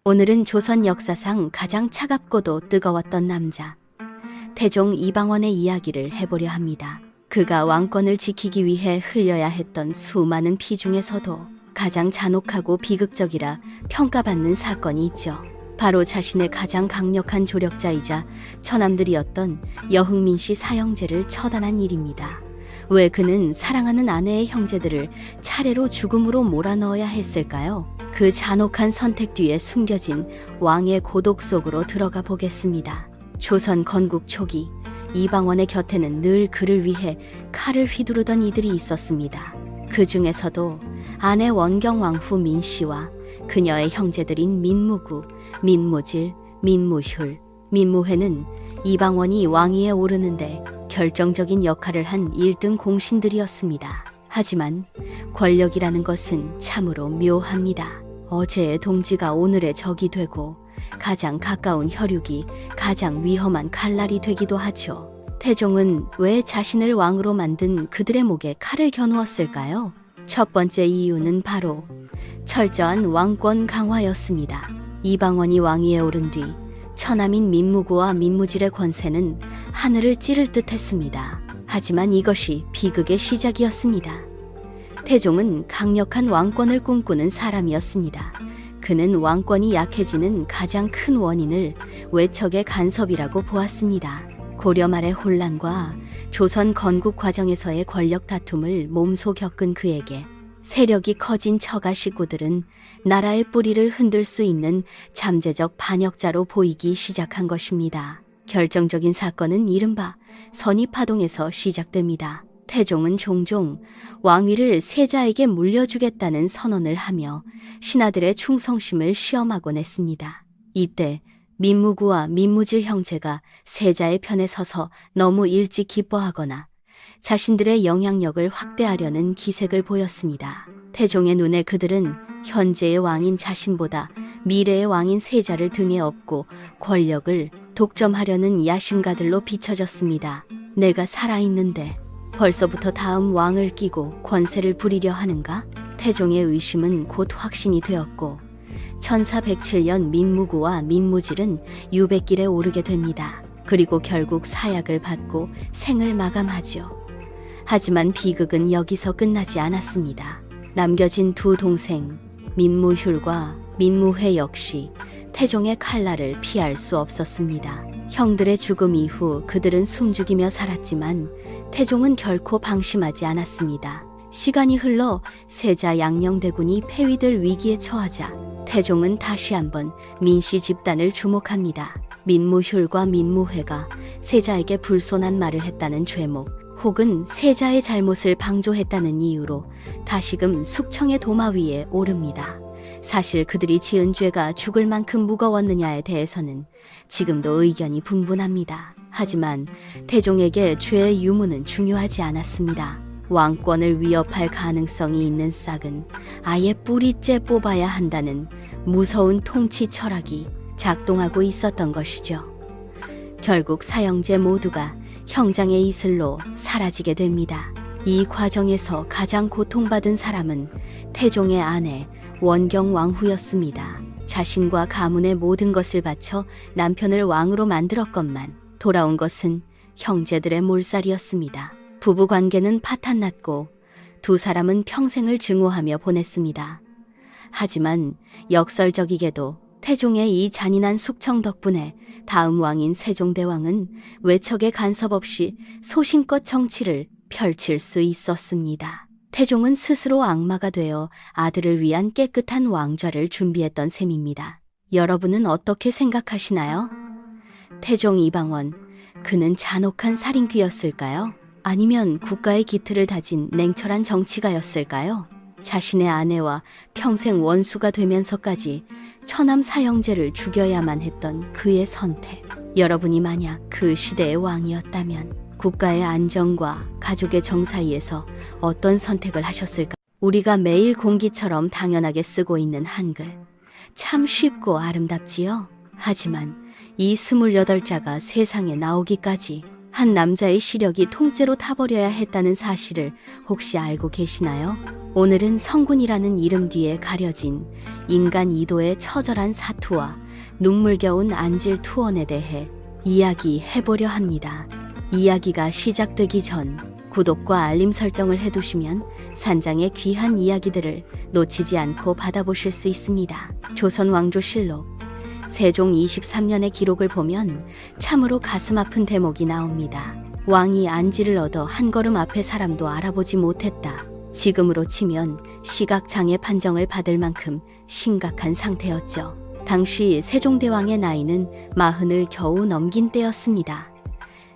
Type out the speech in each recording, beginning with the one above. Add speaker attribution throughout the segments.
Speaker 1: 오늘은 조선 역사상 가장 차갑고도 뜨거웠던 남자, 태종 이방원의 이야기를 해보려 합니다. 그가 왕권을 지키기 위해 흘려야 했던 수많은 피 중에서도 가장 잔혹하고 비극적이라 평가받는 사건이 있죠. 바로 자신의 가장 강력한 조력자이자 처남들이었던 여흥민 씨 사형제를 처단한 일입니다. 왜 그는 사랑하는 아내의 형제들을 차례로 죽음으로 몰아넣어야 했을까요? 그 잔혹한 선택 뒤에 숨겨진 왕의 고독 속으로 들어가 보겠습니다. 조선 건국 초기 이방원의 곁에는 늘 그를 위해 칼을 휘두르던 이들이 있었습니다. 그 중에서도 아내 원경왕후 민씨와 그녀의 형제들인 민무구, 민무질, 민무휼, 민무회는 이방원이 왕위에 오르는데 결정적인 역할을 한 1등 공신들이었습니다. 하지만 권력이라는 것은 참으로 묘합니다. 어제의 동지가 오늘의 적이 되고 가장 가까운 혈육이 가장 위험한 칼날이 되기도 하죠. 태종은 왜 자신을 왕으로 만든 그들의 목에 칼을 겨누었을까요? 첫 번째 이유는 바로 철저한 왕권 강화였습니다. 이방원이 왕위에 오른 뒤 처남인 민무구와 민무질의 권세는 하늘을 찌를 듯 했습니다. 하지만 이것이 비극의 시작이었습니다. 태종은 강력한 왕권을 꿈꾸는 사람이었습니다. 그는 왕권이 약해지는 가장 큰 원인을 외척의 간섭이라고 보았습니다. 고려 말의 혼란과 조선 건국 과정에서의 권력 다툼을 몸소 겪은 그에게 세력이 커진 처가 식구들은 나라의 뿌리를 흔들 수 있는 잠재적 반역자로 보이기 시작한 것입니다. 결정적인 사건은 이른바 선입파동에서 시작됩니다. 태종은 종종 왕위를 세자에게 물려주겠다는 선언을 하며 신하들의 충성심을 시험하곤 했습니다. 이때 민무구와 민무질 형제가 세자의 편에 서서 너무 일찍 기뻐하거나 자신들의 영향력을 확대하려는 기색을 보였습니다. 태종의 눈에 그들은 현재의 왕인 자신보다 미래의 왕인 세자를 등에 업고 권력을 독점하려는 야심가들로 비춰졌습니다. 내가 살아있는데 벌써부터 다음 왕을 끼고 권세를 부리려 하는가? 태종의 의심은 곧 확신이 되었고 1407년 민무구와 민무질은 유백길에 오르게 됩니다. 그리고 결국 사약을 받고 생을 마감하죠. 하지만 비극은 여기서 끝나지 않았습니다. 남겨진 두 동생 민무휼과 민무회 역시 태종의 칼날을 피할 수 없었습니다. 형들의 죽음 이후 그들은 숨죽이며 살았지만 태종은 결코 방심하지 않았습니다. 시간이 흘러 세자 양녕대군이 폐위될 위기에 처하자 태종은 다시 한번 민씨 집단을 주목합니다. 민무휼과 민무회가 세자에게 불손한 말을 했다는 죄목 혹은 세자의 잘못을 방조했다는 이유로 다시금 숙청의 도마 위에 오릅니다. 사실 그들이 지은 죄가 죽을 만큼 무거웠느냐에 대해서는 지금도 의견이 분분합니다. 하지만 태종에게 죄의 유무는 중요하지 않았습니다. 왕권을 위협할 가능성이 있는 싹은 아예 뿌리째 뽑아야 한다는 무서운 통치 철학이 작동하고 있었던 것이죠. 결국 사형제 모두가 형장의 이슬로 사라지게 됩니다. 이 과정에서 가장 고통받은 사람은 태종의 아내 원경왕후였습니다. 자신과 가문의 모든 것을 바쳐 남편을 왕으로 만들었건만 돌아온 것은 형제들의 몰살이었습니다. 부부 관계는 파탄났고 두 사람은 평생을 증오하며 보냈습니다. 하지만 역설적이게도 태종의 이 잔인한 숙청 덕분에 다음 왕인 세종대왕은 외척의 간섭 없이 소신껏 정치를 펼칠 수 있었습니다. 태종은 스스로 악마가 되어 아들을 위한 깨끗한 왕좌를 준비했던 셈입니다. 여러분은 어떻게 생각하시나요? 태종 이방원, 그는 잔혹한 살인귀였을까요? 아니면 국가의 기틀을 다진 냉철한 정치가였을까요? 자신의 아내와 평생 원수가 되면서까지 처남 사형제를 죽여야만 했던 그의 선택. 여러분이 만약 그 시대의 왕이었다면 국가의 안정과 가족의 정 사이에서 어떤 선택을 하셨을까? 우리가 매일 공기처럼 당연하게 쓰고 있는 한글. 참 쉽고 아름답지요? 하지만 이 28자가 세상에 나오기까지 한 남자의 시력이 통째로 타버려야 했다는 사실을 혹시 알고 계시나요? 오늘은 성군이라는 이름 뒤에 가려진 인간 이도의 처절한 사투와 눈물겨운 안질 투혼에 대해 이야기해보려 합니다. 이야기가 시작되기 전 구독과 알림 설정을 해두시면 산장의 귀한 이야기들을 놓치지 않고 받아보실 수 있습니다. 조선왕조실록 세종 23년의 기록을 보면 참으로 가슴 아픈 대목이 나옵니다. 왕이 안지를 얻어 한 걸음 앞에 사람도 알아보지 못했다. 지금으로 치면 시각장애 판정을 받을 만큼 심각한 상태였죠. 당시 세종대왕의 나이는 40을 겨우 넘긴 때였습니다.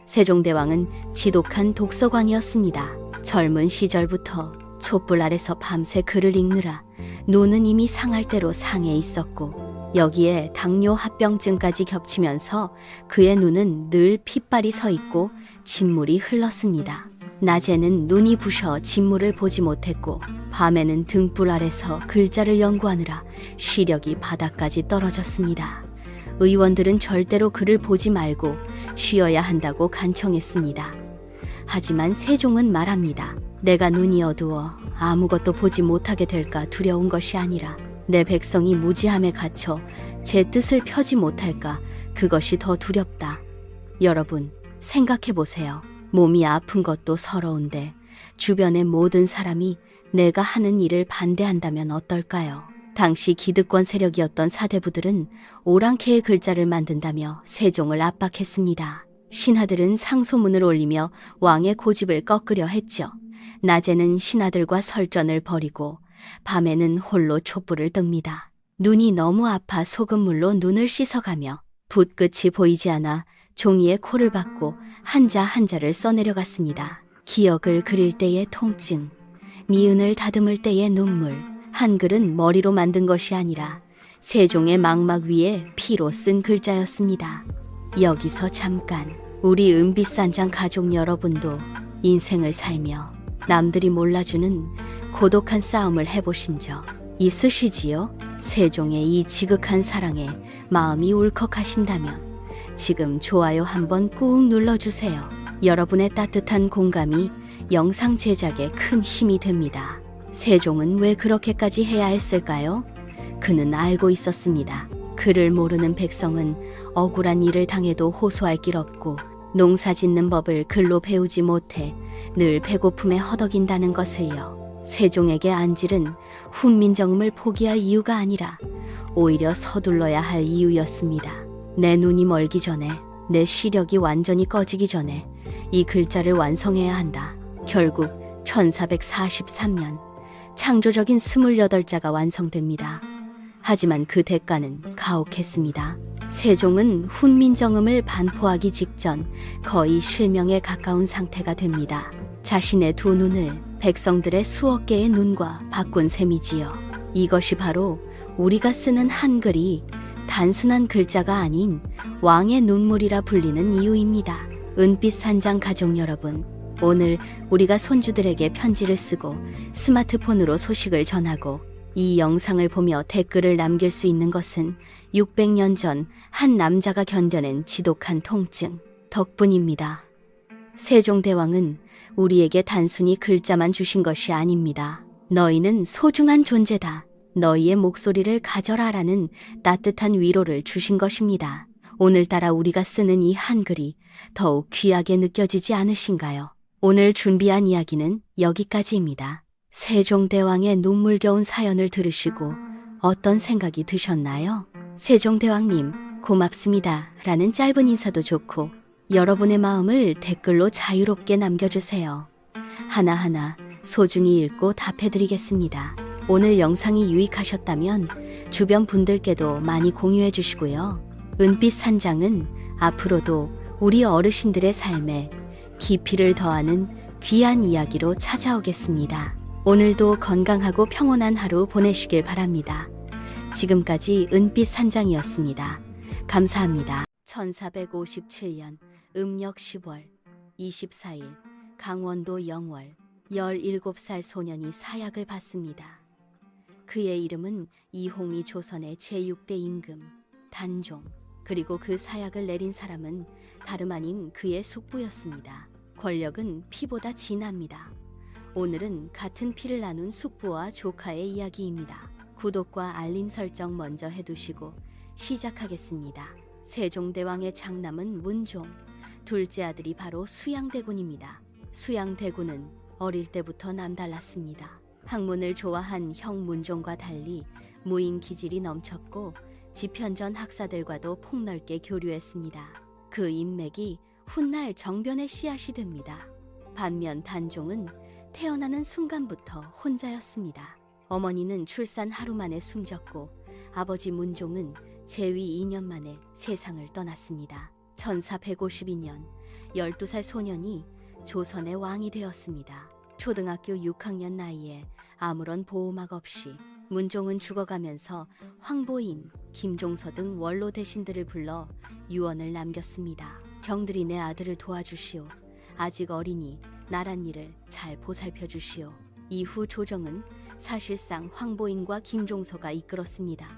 Speaker 1: 세종대왕은 지독한 독서광이었습니다. 젊은 시절부터 촛불 아래서 밤새 글을 읽느라 눈은 이미 상할 대로 상해 있었고 여기에 당뇨 합병증까지 겹치면서 그의 눈은 늘 핏발이 서 있고 진물이 흘렀습니다. 낮에는 눈이 부셔 진물을 보지 못했고 밤에는 등불 아래서 글자를 연구하느라 시력이 바닥까지 떨어졌습니다. 의원들은 절대로 그를 보지 말고 쉬어야 한다고 간청했습니다. 하지만 세종은 말합니다. 내가 눈이 어두워 아무것도 보지 못하게 될까 두려운 것이 아니라 내 백성이 무지함에 갇혀 제 뜻을 펴지 못할까 그것이 더 두렵다. 여러분 생각해 보세요. 몸이 아픈 것도 서러운데 주변의 모든 사람이 내가 하는 일을 반대한다면 어떨까요? 당시 기득권 세력이었던 사대부들은 오랑캐의 글자를 만든다며 세종을 압박했습니다. 신하들은 상소문을 올리며 왕의 고집을 꺾으려 했죠. 낮에는 신하들과 설전을 벌이고 밤에는 홀로 촛불을 뜹니다. 눈이 너무 아파 소금물로 눈을 씻어가며 붓끝이 보이지 않아 종이에 코를 박고 한자 한자를 써내려갔습니다. 기억을 그릴 때의 통증, 니은을 다듬을 때의 눈물, 한글은 머리로 만든 것이 아니라 세종의 망막 위에 피로 쓴 글자였습니다. 여기서 잠깐 우리 은빛산장 가족 여러분도 인생을 살며 남들이 몰라주는 고독한 싸움을 해보신 적 있으시지요? 세종의 이 지극한 사랑에 마음이 울컥하신다면 지금 좋아요 한번 꾹 눌러주세요. 여러분의 따뜻한 공감이 영상 제작에 큰 힘이 됩니다. 세종은 왜 그렇게까지 해야 했을까요? 그는 알고 있었습니다. 그를 모르는 백성은 억울한 일을 당해도 호소할 길 없고 농사 짓는 법을 글로 배우지 못해 늘 배고픔에 허덕인다는 것을요. 세종에게 안질은 훈민정음을 포기할 이유가 아니라 오히려 서둘러야 할 이유였습니다. 내 눈이 멀기 전에, 내 시력이 완전히 꺼지기 전에 이 글자를 완성해야 한다. 결국 1443년 창조적인 28자가 완성됩니다. 하지만 그 대가는 가혹했습니다. 세종은 훈민정음을 반포하기 직전 거의 실명에 가까운 상태가 됩니다. 자신의 두 눈을 백성들의 수억 개의 눈과 바꾼 셈이지요. 이것이 바로 우리가 쓰는 한글이 단순한 글자가 아닌 왕의 눈물이라 불리는 이유입니다. 은빛산장 가족 여러분, 오늘 우리가 손주들에게 편지를 쓰고 스마트폰으로 소식을 전하고 이 영상을 보며 댓글을 남길 수 있는 것은 600년 전 한 남자가 견뎌낸 지독한 통증 덕분입니다. 세종대왕은 우리에게 단순히 글자만 주신 것이 아닙니다. 너희는 소중한 존재다. 너희의 목소리를 가져라라는 따뜻한 위로를 주신 것입니다. 오늘따라 우리가 쓰는 이 한글이 더욱 귀하게 느껴지지 않으신가요? 오늘 준비한 이야기는 여기까지입니다. 세종대왕의 눈물겨운 사연을 들으시고 어떤 생각이 드셨나요? 세종대왕님 고맙습니다 라는 짧은 인사도 좋고 여러분의 마음을 댓글로 자유롭게 남겨주세요. 하나하나 소중히 읽고 답해드리겠습니다. 오늘 영상이 유익하셨다면 주변 분들께도 많이 공유해 주시고요. 은빛산장은 앞으로도 우리 어르신들의 삶에 깊이를 더하는 귀한 이야기로 찾아오겠습니다. 오늘도 건강하고 평온한 하루 보내시길 바랍니다. 지금까지 은빛산장이었습니다. 감사합니다. 1457년 음력 10월 24일 강원도 영월 17살 소년이 사약을 받습니다. 그의 이름은 이홍이 조선의 제6대 임금 단종. 그리고 그 사약을 내린 사람은 다름 아닌 그의 숙부였습니다. 권력은 피보다 진합니다. 오늘은 같은 피를 나눈 숙부와 조카의 이야기입니다. 구독과 알림 설정 먼저 해두시고 시작하겠습니다. 세종대왕의 장남은 문종, 둘째 아들이 바로 수양대군입니다. 수양대군은 어릴 때부터 남달랐습니다. 학문을 좋아한 형 문종과 달리 무인 기질이 넘쳤고 지편전 학사들과도 폭넓게 교류했습니다. 그 인맥이 훗날 정변의 씨앗이 됩니다. 반면 단종은 태어나는 순간부터 혼자였습니다. 어머니는 출산 하루 만에 숨졌고 아버지 문종은 재위 2년 만에 세상을 떠났습니다. 1452년 12살 소년이 조선의 왕이 되었습니다. 초등학교 6학년 나이에 아무런 보호막 없이 문종은 죽어가면서 황보임, 김종서 등 원로 대신들을 불러 유언을 남겼습니다. 경들이 내 아들을 도와주시오. 아직 어리니 나랏일을 잘 보살펴 주시오. 이후 조정은 사실상 황보임과 김종서가 이끌었습니다.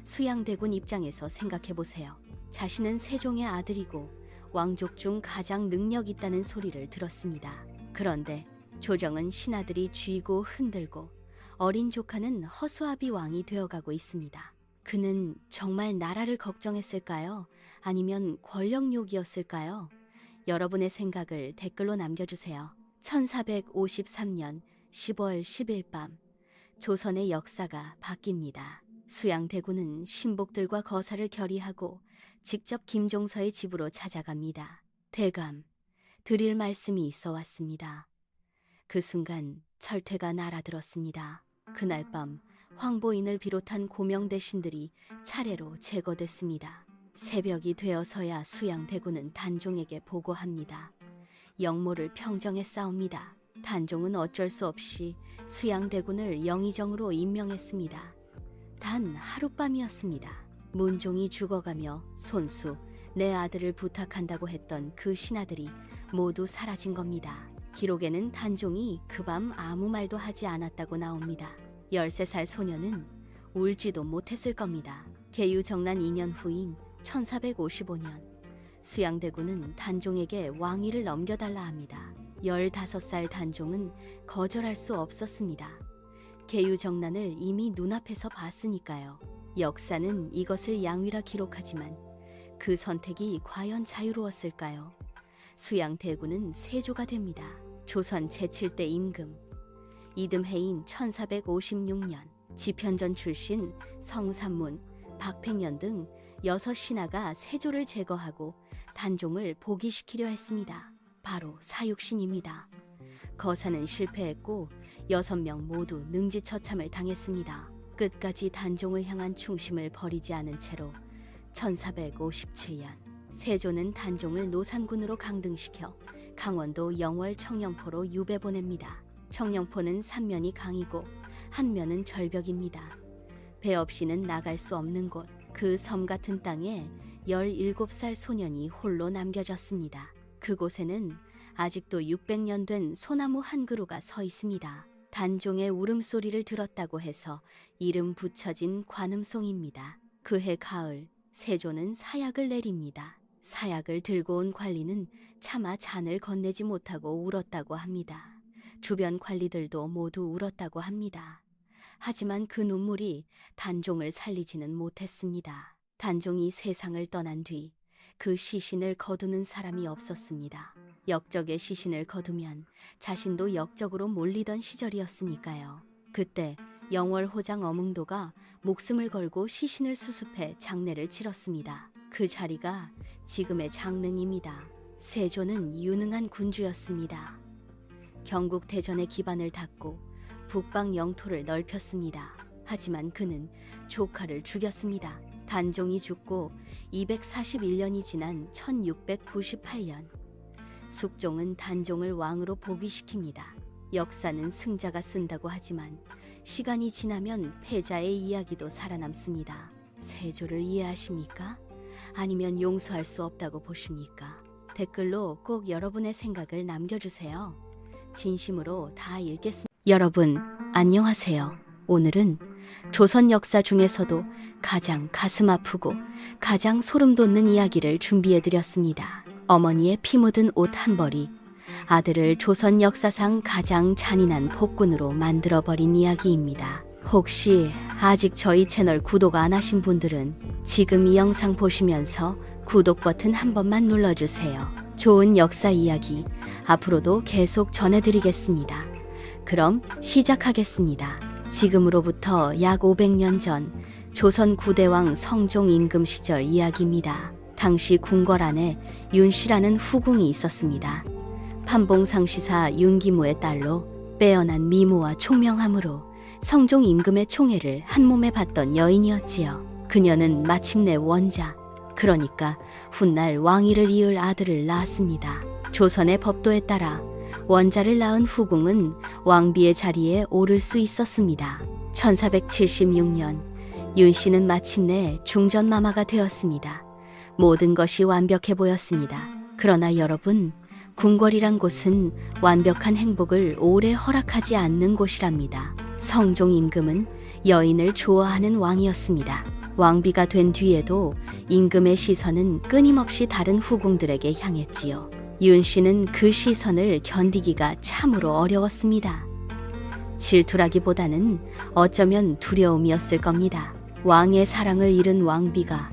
Speaker 1: 수양대군 입장에서 생각해보세요. 자신은 세종의 아들이고 왕족 중 가장 능력 있다는 소리를 들었습니다. 그런데 조정은 신하들이 쥐고 흔들고 어린 조카는 허수아비 왕이 되어가고 있습니다. 그는 정말 나라를 걱정했을까요? 아니면 권력욕이었을까요? 여러분의 생각을 댓글로 남겨주세요. 1453년 10월 10일 밤 조선의 역사가 바뀝니다. 수양대군은 신복들과 거사를 결의하고 직접 김종서의 집으로 찾아갑니다. 대감, 드릴 말씀이 있어 왔습니다. 그 순간 철퇴가 날아들었습니다. 그날 밤 황보인을 비롯한 고명대신들이 차례로 제거됐습니다. 새벽이 되어서야 수양대군은 단종에게 보고합니다. 영모를 평정해 싸웁니다. 단종은 어쩔 수 없이 수양대군을 영의정으로 임명했습니다. 단 하룻밤이었습니다. 문종이 죽어가며 손수, 내 아들을 부탁한다고 했던 그 신하들이 모두 사라진 겁니다. 기록에는 단종이 그 밤 아무 말도 하지 않았다고 나옵니다. 13살 소녀는 울지도 못했을 겁니다. 계유정난 2년 후인 1455년 수양대군은 단종에게 왕위를 넘겨달라 합니다. 15살 단종은 거절할 수 없었습니다. 계유정난을 이미 눈앞에서 봤으니까요. 역사는 이것을 양위라 기록하지만 그 선택이 과연 자유로웠을까요? 수양대군은 세조가 됩니다. 조선 제7대 임금, 이듬해인 1456년 지편전 출신 성삼문, 박팽년 등 6신하가 세조를 제거하고 단종을 복위시키려 했습니다. 바로 사육신입니다. 거사는 실패했고 6명 모두 능지처참을 당했습니다. 끝까지 단종을 향한 충심을 버리지 않은 채로 1457년 세조는 단종을 노산군으로 강등시켜 강원도 영월 청령포로 유배 보냅니다. 청령포는 3면이 강이고 한 면은 절벽입니다. 배 없이는 나갈 수 없는 곳, 그 섬 같은 땅에 17살 소년이 홀로 남겨졌습니다. 그곳에는 아직도 600년 된 소나무 한 그루가 서 있습니다. 단종의 울음소리를 들었다고 해서 이름 붙여진 관음송입니다. 그해 가을 세조는 사약을 내립니다. 사약을 들고 온 관리는 차마 잔을 건네지 못하고 울었다고 합니다. 주변 관리들도 모두 울었다고 합니다. 하지만 그 눈물이 단종을 살리지는 못했습니다. 단종이 세상을 떠난 뒤 그 시신을 거두는 사람이 없었습니다. 역적의 시신을 거두면 자신도 역적으로 몰리던 시절이었으니까요. 그때 영월호장 어뭉도가 목숨을 걸고 시신을 수습해 장례를 치렀습니다. 그 자리가 지금의 장릉입니다. 세조는 유능한 군주였습니다. 경국 대전의 기반을 닦고 북방 영토를 넓혔습니다. 하지만 그는 조카를 죽였습니다. 단종이 죽고 241년이 지난 1698년 숙종은 단종을 왕으로 복위시킵니다. 역사는 승자가 쓴다고 하지만 시간이 지나면 패자의 이야기도 살아남습니다. 세조를 이해하십니까? 아니면 용서할 수 없다고 보십니까? 댓글로 꼭 여러분의 생각을 남겨주세요. 진심으로 다 읽겠습니다. 여러분, 안녕하세요. 오늘은 조선 역사 중에서도 가장 가슴 아프고 가장 소름 돋는 이야기를 준비해드렸습니다. 어머니의 피 묻은 옷 한 벌이 아들을 조선 역사상 가장 잔인한 폭군으로 만들어버린 이야기입니다. 혹시 아직 저희 채널 구독 안 하신 분들은 지금 이 영상 보시면서 구독 버튼 한 번만 눌러주세요. 좋은 역사 이야기 앞으로도 계속 전해드리겠습니다. 그럼 시작하겠습니다. 지금으로부터 약 500년 전 조선 9대왕 성종 임금 시절 이야기입니다. 당시 궁궐 안에 윤씨라는 후궁이 있었습니다. 판봉상시사 윤기무의 딸로 빼어난 미모와 총명함으로 성종 임금의 총애를 한몸에 받던 여인이었지요. 그녀는 마침내 원자, 그러니까 훗날 왕위를 이을 아들을 낳았습니다. 조선의 법도에 따라 원자를 낳은 후궁은 왕비의 자리에 오를 수 있었습니다. 1476년 윤씨는 마침내 중전마마가 되었습니다. 모든 것이 완벽해 보였습니다. 그러나 여러분, 궁궐이란 곳은 완벽한 행복을 오래 허락하지 않는 곳이랍니다. 성종 임금은 여인을 좋아하는 왕이었습니다. 왕비가 된 뒤에도 임금의 시선은 끊임없이 다른 후궁들에게 향했지요. 윤씨는 그 시선을 견디기가 참으로 어려웠습니다. 질투라기보다는 어쩌면 두려움이었을 겁니다. 왕의 사랑을 잃은 왕비가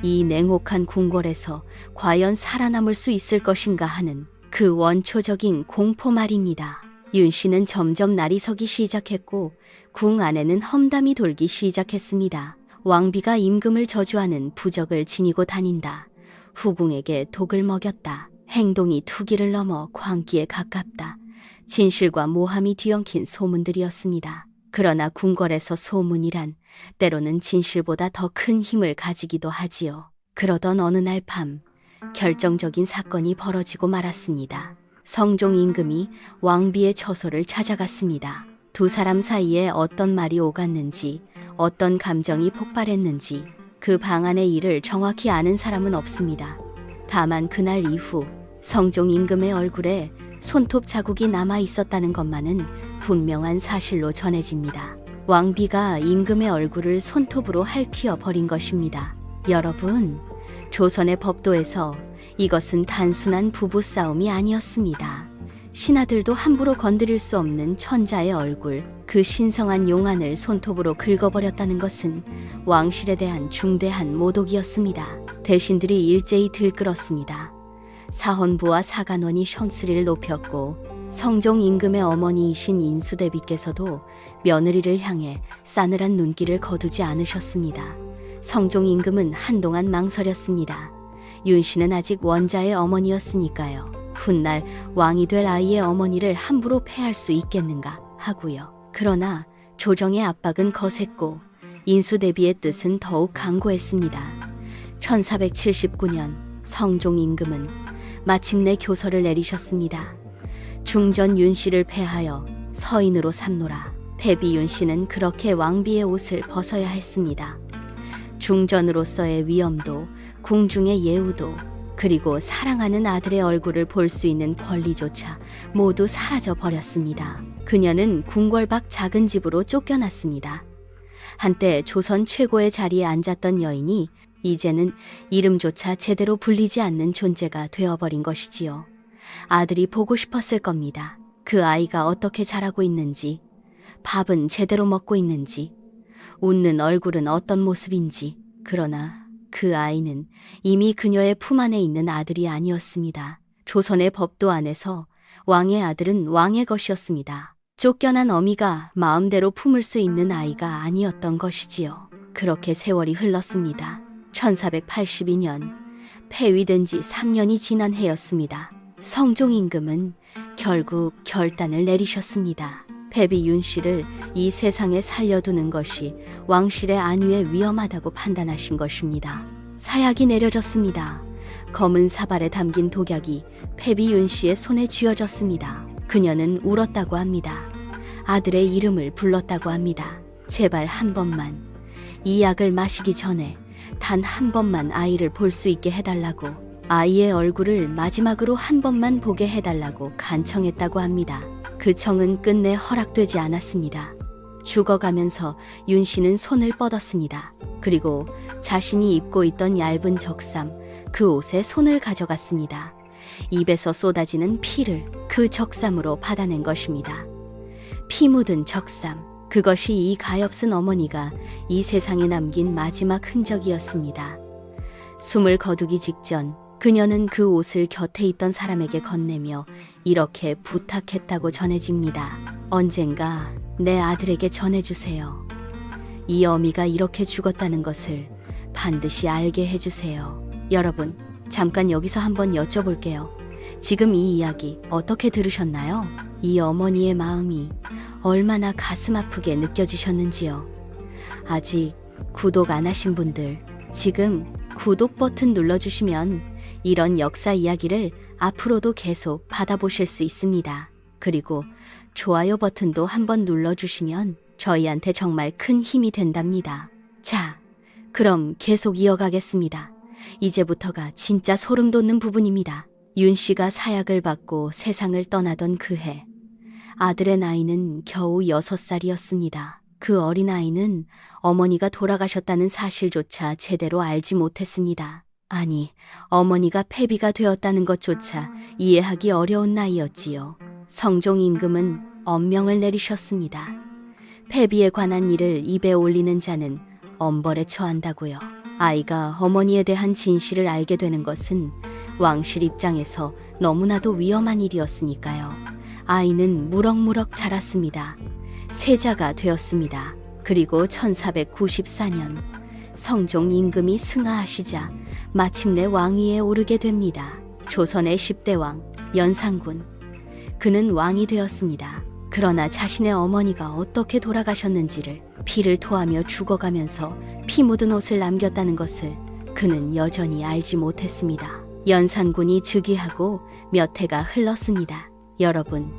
Speaker 1: 이 냉혹한 궁궐에서 과연 살아남을 수 있을 것인가 하는 그 원초적인 공포 말입니다. 윤씨는 점점 날이 서기 시작했고 궁 안에는 험담이 돌기 시작했습니다. 왕비가 임금을 저주하는 부적을 지니고 다닌다. 후궁에게 독을 먹였다. 행동이 투기를 넘어 광기에 가깝다. 진실과 모함이 뒤엉킨 소문들이었습니다. 그러나 궁궐에서 소문이란 때로는 진실보다 더 큰 힘을 가지기도 하지요. 그러던 어느 날 밤 결정적인 사건이 벌어지고 말았습니다. 성종 임금이 왕비의 처소를 찾아갔습니다. 두 사람 사이에 어떤 말이 오갔는지, 어떤 감정이 폭발했는지 그 방 안의 일을 정확히 아는 사람은 없습니다. 다만 그날 이후 성종 임금의 얼굴에 손톱 자국이 남아 있었다는 것만은 분명한 사실로 전해집니다. 왕비가 임금의 얼굴을 손톱으로 핥히어 버린 것입니다. 여러분, 조선의 법도에서 이것은 단순한 부부싸움이 아니었습니다. 신하들도 함부로 건드릴 수 없는 천자의 얼굴, 그 신성한 용안을 손톱으로 긁어버렸다는 것은 왕실에 대한 중대한 모독이었습니다. 대신들이 일제히 들끓었습니다. 사헌부와 사간원이 성스리를 높였고 성종 임금의 어머니이신 인수대비께서도 며느리를 향해 싸늘한 눈길을 거두지 않으셨습니다. 성종 임금은 한동안 망설였습니다. 윤씨는 아직 원자의 어머니였으니까요. 훗날 왕이 될 아이의 어머니를 함부로 패할 수 있겠는가 하고요. 그러나 조정의 압박은 거셌고 인수대비의 뜻은 더욱 강고했습니다. 1479년 성종 임금은 마침내 교서를 내리셨습니다. 중전 윤씨를 패하여 서인으로 삼노라. 패비 윤씨는 그렇게 왕비의 옷을 벗어야 했습니다. 중전으로서의 위엄도, 궁중의 예우도, 그리고 사랑하는 아들의 얼굴을 볼 수 있는 권리조차 모두 사라져 버렸습니다. 그녀는 궁궐 밖 작은 집으로 쫓겨났습니다. 한때 조선 최고의 자리에 앉았던 여인이 이제는 이름조차 제대로 불리지 않는 존재가 되어버린 것이지요. 아들이 보고 싶었을 겁니다. 그 아이가 어떻게 자라고 있는지, 밥은 제대로 먹고 있는지, 웃는 얼굴은 어떤 모습인지. 그러나 그 아이는 이미 그녀의 품 안에 있는 아들이 아니었습니다. 조선의 법도 안에서 왕의 아들은 왕의 것이었습니다. 쫓겨난 어미가 마음대로 품을 수 있는 아이가 아니었던 것이지요. 그렇게 세월이 흘렀습니다. 1482년 폐위된 지 3년이 지난 해였습니다. 성종 임금은 결국 결단을 내리셨습니다. 패비 윤씨를 이 세상에 살려두는 것이 왕실의 안위에 위험하다고 판단하신 것입니다. 사약이 내려졌습니다. 검은 사발에 담긴 독약이 패비 윤씨의 손에 쥐어졌습니다. 그녀는 울었다고 합니다. 아들의 이름을 불렀다고 합니다. 제발 한 번만, 이 약을 마시기 전에 단 한 번만 아이를 볼 수 있게 해달라고, 아이의 얼굴을 마지막으로 한 번만 보게 해달라고 간청했다고 합니다. 그 청은 끝내 허락되지 않았습니다. 죽어가면서 윤 씨는 손을 뻗었습니다. 그리고 자신이 입고 있던 얇은 적삼, 그 옷에 손을 가져갔습니다. 입에서 쏟아지는 피를 그 적삼으로 받아낸 것입니다. 피 묻은 적삼, 그것이 이 가엾은 어머니가 이 세상에 남긴 마지막 흔적이었습니다. 숨을 거두기 직전 그녀는 그 옷을 곁에 있던 사람에게 건네며 이렇게 부탁했다고 전해집니다. 언젠가 내 아들에게 전해주세요. 이 어미가 이렇게 죽었다는 것을 반드시 알게 해주세요. 여러분, 잠깐 여기서 한번 여쭤볼게요. 지금 이 이야기 어떻게 들으셨나요? 이 어머니의 마음이 얼마나 가슴 아프게 느껴지셨는지요? 아직 구독 안 하신 분들, 지금 구독 버튼 눌러주시면 이런 역사 이야기를 앞으로도 계속 받아보실 수 있습니다. 그리고 좋아요 버튼도 한번 눌러주시면 저희한테 정말 큰 힘이 된답니다. 자, 그럼 계속 이어가겠습니다. 이제부터가 진짜 소름 돋는 부분입니다. 윤 씨가 사약을 받고 세상을 떠나던 그 해, 아들의 나이는 겨우 6살이었습니다. 그 어린아이는 어머니가 돌아가셨다는 사실조차 제대로 알지 못했습니다. 아니, 어머니가 폐비가 되었다는 것조차 이해하기 어려운 나이였지요. 성종 임금은 엄명을 내리셨습니다. 폐비에 관한 일을 입에 올리는 자는 엄벌에 처한다고요. 아이가 어머니에 대한 진실을 알게 되는 것은 왕실 입장에서 너무나도 위험한 일이었으니까요. 아이는 무럭무럭 자랐습니다. 세자가 되었습니다. 그리고 1494년 성종 임금이 승하하시자 마침내 왕위에 오르게 됩니다. 조선의 10대 왕 연산군. 그는 왕이 되었습니다. 그러나 자신의 어머니가 어떻게 돌아가셨는지를, 피를 토하며 죽어가면서 피 묻은 옷을 남겼다는 것을 그는 여전히 알지 못했습니다. 연산군이 즉위하고 몇 해가 흘렀습니다. 여러분,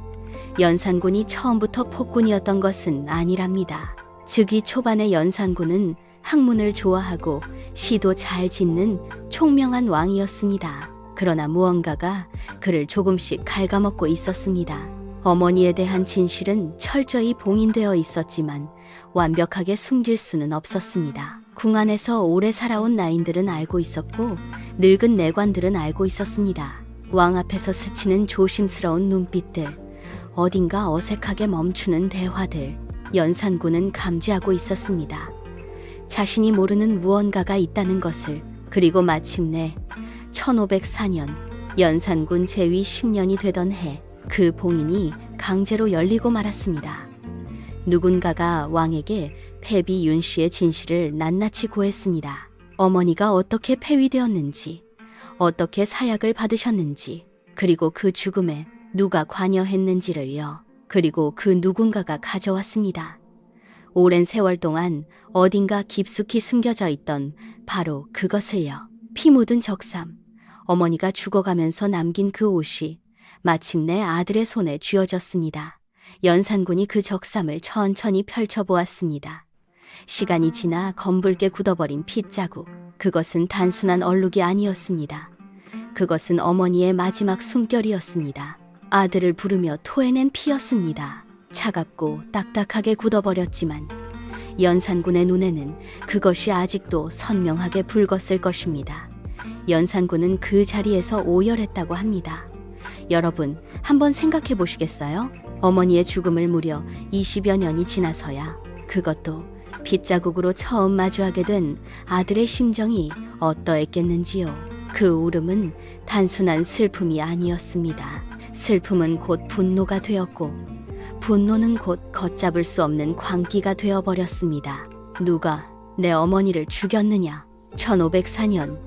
Speaker 1: 연산군이 처음부터 폭군이었던 것은 아니랍니다. 즉위 초반의 연산군은 학문을 좋아하고 시도 잘 짓는 총명한 왕이었습니다. 그러나 무언가가 그를 조금씩 갉아먹고 있었습니다. 어머니에 대한 진실은 철저히 봉인되어 있었지만 완벽하게 숨길 수는 없었습니다. 궁 안에서 오래 살아온 나인들은 알고 있었고 늙은 내관들은 알고 있었습니다. 왕 앞에서 스치는 조심스러운 눈빛들, 어딘가 어색하게 멈추는 대화들, 연산군은 감지하고 있었습니다. 자신이 모르는 무언가가 있다는 것을. 그리고 마침내 1504년 연산군 재위 10년이 되던 해, 그 봉인이 강제로 열리고 말았습니다. 누군가가 왕에게 폐비 윤 씨의 진실을 낱낱이 고했습니다. 어머니가 어떻게 폐위되었는지, 어떻게 사약을 받으셨는지, 그리고 그 죽음에 누가 관여했는지를요. 그리고 그 누군가가 가져왔습니다. 오랜 세월 동안 어딘가 깊숙이 숨겨져 있던 바로 그것을요. 피 묻은 적삼, 어머니가 죽어가면서 남긴 그 옷이 마침내 아들의 손에 쥐어졌습니다. 연산군이 그 적삼을 천천히 펼쳐보았습니다. 시간이 지나 검붉게 굳어버린 핏자국, 그것은 단순한 얼룩이 아니었습니다. 그것은 어머니의 마지막 숨결이었습니다. 아들을 부르며 토해낸 피였습니다. 차갑고 딱딱하게 굳어버렸지만 연산군의 눈에는 그것이 아직도 선명하게 붉었을 것입니다. 연산군은 그 자리에서 오열했다고 합니다. 여러분, 한번 생각해 보시겠어요? 어머니의 죽음을 무려 20여 년이 지나서야, 그것도 핏자국으로 처음 마주하게 된 아들의 심정이 어떠했겠는지요. 그 울음은 단순한 슬픔이 아니었습니다. 슬픔은 곧 분노가 되었고, 분노는 곧 걷잡을 수 없는 광기가 되어버렸습니다. 누가 내 어머니를 죽였느냐? 1504년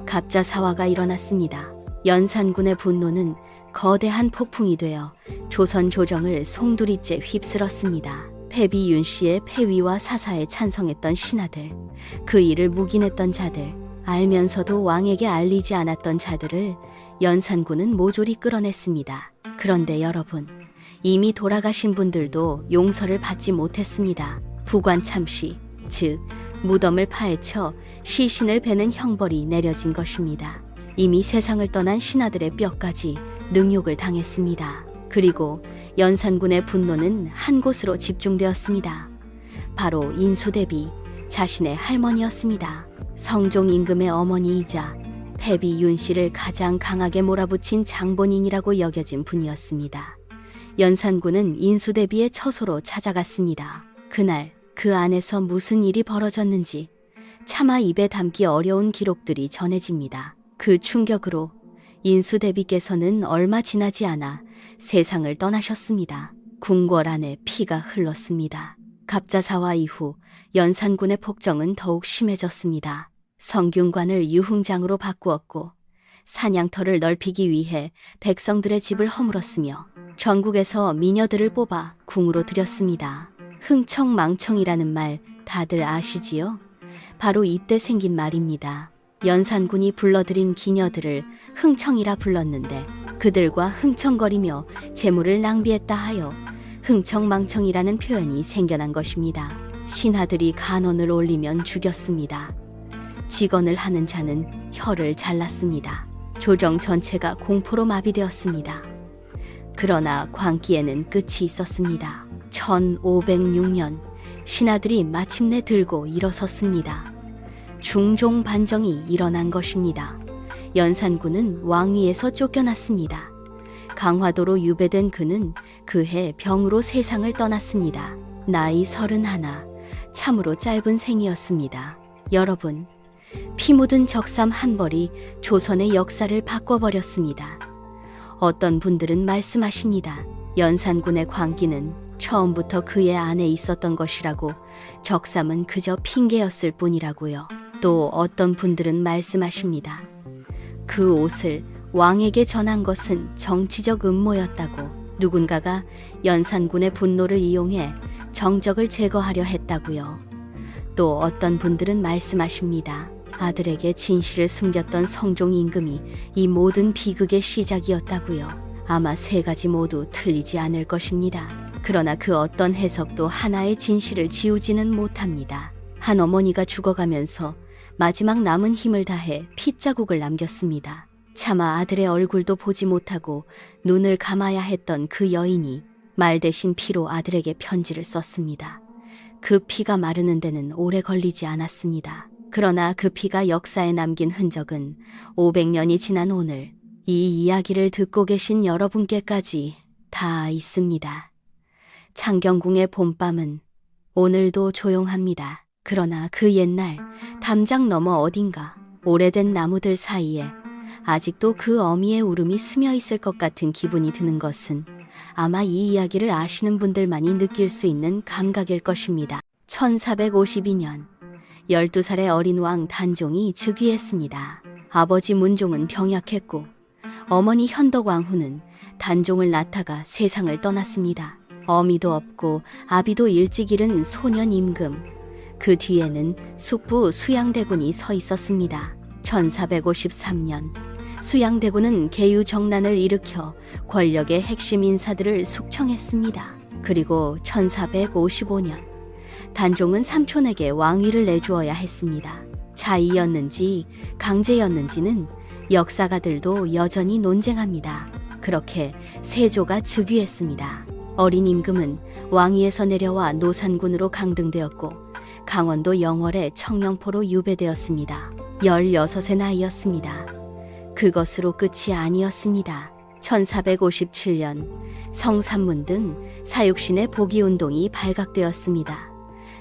Speaker 1: 갑자사화가 일어났습니다. 연산군의 분노는 거대한 폭풍이 되어 조선 조정을 송두리째 휩쓸었습니다. 폐비 윤 씨의 폐위와 사사에 찬성했던 신하들, 그 일을 묵인했던 자들, 알면서도 왕에게 알리지 않았던 자들을 연산군은 모조리 끌어냈습니다. 그런데 여러분, 이미 돌아가신 분들도 용서를 받지 못했습니다. 부관참시, 즉 무덤을 파헤쳐 시신을 베는 형벌이 내려진 것입니다. 이미 세상을 떠난 신하들의 뼈까지 능욕을 당했습니다. 그리고 연산군의 분노는 한 곳으로 집중되었습니다. 바로 인수대비, 자신의 할머니였습니다. 성종 임금의 어머니이자 패비 윤씨를 가장 강하게 몰아붙인 장본인이라고 여겨진 분이었습니다. 연산군은 인수대비의 처소로 찾아갔습니다. 그날 그 안에서 무슨 일이 벌어졌는지 차마 입에 담기 어려운 기록들이 전해집니다. 그 충격으로 인수대비께서는 얼마 지나지 않아 세상을 떠나셨습니다. 궁궐 안에 피가 흘렀습니다. 갑자사화 이후 연산군의 폭정은 더욱 심해졌습니다. 성균관을 유흥장으로 바꾸었고 사냥터를 넓히기 위해 백성들의 집을 허물었으며 전국에서 미녀들을 뽑아 궁으로 들였습니다. 흥청망청이라는 말 다들 아시지요? 바로 이때 생긴 말입니다. 연산군이 불러들인 기녀들을 흥청이라 불렀는데 그들과 흥청거리며 재물을 낭비했다 하여 흥청망청이라는 표현이 생겨난 것입니다. 신하들이 간언을 올리면 죽였습니다. 직언을 하는 자는 혀를 잘랐습니다. 조정 전체가 공포로 마비되었습니다. 그러나 광기에는 끝이 있었습니다. 1506년 신하들이 마침내 들고 일어섰습니다. 중종 반정이 일어난 것입니다. 연산군은 왕위에서 쫓겨났습니다. 강화도로 유배된 그는 그해 병으로 세상을 떠났습니다. 나이 31, 참으로 짧은 생이었습니다. 여러분, 피 묻은 적삼 한 벌이 조선의 역사를 바꿔버렸습니다. 어떤 분들은 말씀하십니다. 연산군의 광기는 처음부터 그의 안에 있었던 것이라고, 적삼은 그저 핑계였을 뿐이라고요. 또 어떤 분들은 말씀하십니다. 그 옷을 왕에게 전한 것은 정치적 음모였다고, 누군가가 연산군의 분노를 이용해 정적을 제거하려 했다고요. 또 어떤 분들은 말씀하십니다. 아들에게 진실을 숨겼던 성종 임금이 이 모든 비극의 시작이었다고요. 아마 세 가지 모두 틀리지 않을 것입니다. 그러나 그 어떤 해석도 하나의 진실을 지우지는 못합니다. 한 어머니가 죽어가면서 마지막 남은 힘을 다해 핏자국을 남겼습니다. 차마 아들의 얼굴도 보지 못하고 눈을 감아야 했던 그 여인이 말 대신 피로 아들에게 편지를 썼습니다. 그 피가 마르는 데는 오래 걸리지 않았습니다. 그러나 그 피가 역사에 남긴 흔적은 500년이 지난 오늘 이 이야기를 듣고 계신 여러분께까지 다 있습니다. 창경궁의 봄밤은 오늘도 조용합니다. 그러나 그 옛날 담장 너머 어딘가 오래된 나무들 사이에 아직도 그 어미의 울음이 스며 있을 것 같은 기분이 드는 것은 아마 이 이야기를 아시는 분들만이 느낄 수 있는 감각일 것입니다. 1452년 12살의 어린 왕 단종이 즉위했습니다. 아버지 문종은 병약했고 어머니 현덕왕후는 단종을 낳다가 세상을 떠났습니다. 어미도 없고 아비도 일찍 잃은 소년 임금, 그 뒤에는 숙부 수양대군이 서 있었습니다. 1453년 수양대군은 계유정난을 일으켜 권력의 핵심 인사들을 숙청했습니다. 그리고 1455년 단종은 삼촌에게 왕위를 내주어야 했습니다. 자의였는지 강제였는지는 역사가들도 여전히 논쟁합니다. 그렇게 세조가 즉위했습니다. 어린 임금은 왕위에서 내려와 노산군으로 강등되었고 강원도 영월의 청령포로 유배되었습니다. 16의 나이였습니다. 그것으로 끝이 아니었습니다. 1457년 성산문 등 사육신의 복위운동이 발각되었습니다.